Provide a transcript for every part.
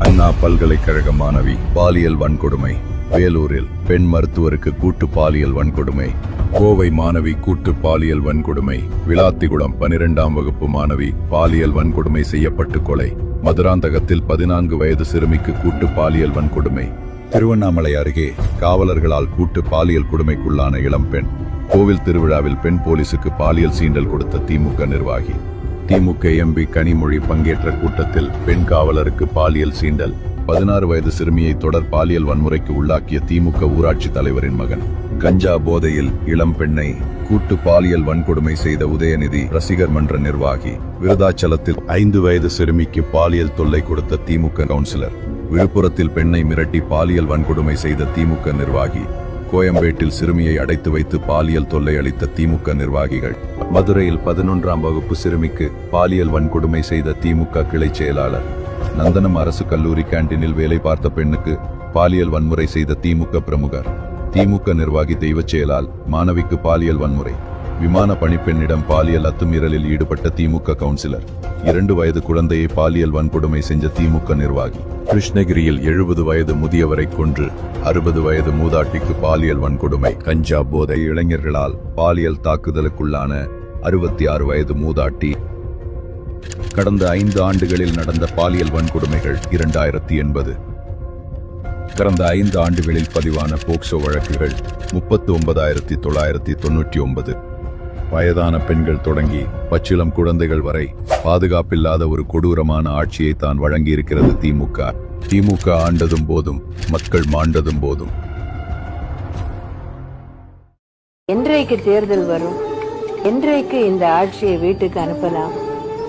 அண்ணா பல்கலைக்கழக மாணவி பாலியல் வன்கொடுமை. வேலூரில் பெண் மருத்துவருக்கு கூட்டு பாலியல் வன்கொடுமை. கோவை மாணவி கூட்டு பாலியல் வன்கொடுமை. விளாத்திகுளம் 12ஆம் வகுப்பு மாணவி பாலியல் வன்கொடுமை செய்யப்பட்டு கொலை. மதுராந்தகத்தில் 14 வயது சிறுமிக்கு கூட்டு பாலியல் வன்கொடுமை. திருவண்ணாமலை அருகே காவலர்களால் கூட்டு பாலியல் கொடுமைக்குள்ளான இளம்பெண். கோவில் திருவிழாவில் பெண் போலீசுக்கு பாலியல் சீண்டல் கொடுத்த திமுக நிர்வாகி. திமுக எம்பி கனிமொழி பங்கேற்ற கூட்டத்தில் பெண் காவலருக்கு பாலியல் சீண்டல். 16 வயது சிறுமியை தொடர் பாலியல் வன்முறைக்கு உள்ளாக்கிய திமுக ஊராட்சி தலைவரின் மகன். கஞ்சா போதையில் இளம் பெண்ணை கூட்டு பாலியல் வன்கொடுமை செய்த உதயநிதி ரசிகர் மன்ற நிர்வாகி. விருதாச்சலத்தில் 5 வயது சிறுமிக்கு பாலியல் தொல்லை கொடுத்த திமுக கவுன்சிலர். விழுப்புரத்தில் பெண்ணை மிரட்டி பாலியல் வன்கொடுமை செய்த திமுக நிர்வாகி. கோயம்பேட்டில் சிறுமியை அடைத்து வைத்து பாலியல் தொல்லை அளித்த திமுக நிர்வாகிகள். மதுரையில் 11ஆம் வகுப்பு சிறுமிக்கு பாலியல் வன்கொடுமை செய்த திமுக கிளை செயலாளர். நந்தனம் அரசு கல்லூரி கேண்டீனில் வேலை பார்த்த பெண்ணுக்கு பாலியல் வன்முறை செய்த திமுக பிரமுகர். திமுக நிர்வாகி தெய்வச் செயலால் மாணவிக்கு பாலியல் வன்முறை. விமான பணிப்பெண்ணிடம் பாலியல் அத்துமீறலில் ஈடுபட்ட திமுக கவுன்சிலர். 2 வயது குழந்தையை பாலியல் வன்கொடுமை செஞ்ச திமுக நிர்வாகி. கிருஷ்ணகிரியில் 70 வயது முதியவரை கொன்று 60 வயது மூதாட்டிக்கு பாலியல் வன்கொடுமை. கஞ்சா போதை இளைஞர்களால் பாலியல் தாக்குதலுக்குள்ளான 66 வயது மூதாட்டி. கடந்த 5 ஆண்டுகளில் நடந்த பாலியல் வன்கொடுமைகள் 2080. கடந்த 5 ஆண்டுகளில் பதிவான போக்சோ வழக்குகள் 39,999. வயதான பெண்கள் தொடங்கி பச்சிளம் குழந்தைகள் வரை பாதுகாப்பில்லாத ஒரு கொடூரமான ஆட்சியை தான் வழங்கியிருக்கிறது திமுக. திமுக ஆண்டதும் போதும், மக்கள் மாண்டதும் போதும். என்றைக்கு தேர்தல் வரும்? என்றைக்கு இந்த ஆட்சியை வீட்டுக்கு அனுப்பலாம்?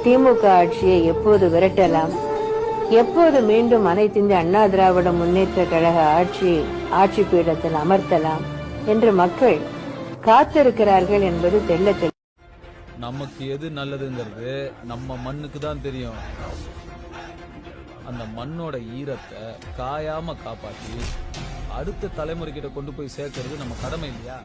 திமுக ஆட்சியை எப்போது விரட்டலாம்? எப்போது மீண்டும் அனைத்திந்திய அண்ணா திராவிட முன்னேற்ற கழக ஆட்சி பீடத்தில் அமர்த்தலாம் என்று மக்கள் காத்திருக்கிறார்கள் என்பது தெள்ள. நமக்கு எது நல்லதுங்கிறது நம்ம மண்ணுக்கு தான் தெரியும். அந்த மண்ணோட ஈரத்தை காயாம காப்பாற்றி அடுத்த தலைமுறைகிட்ட கொண்டு போய் சேர்க்கறது நம்ம கடமை இல்லையா?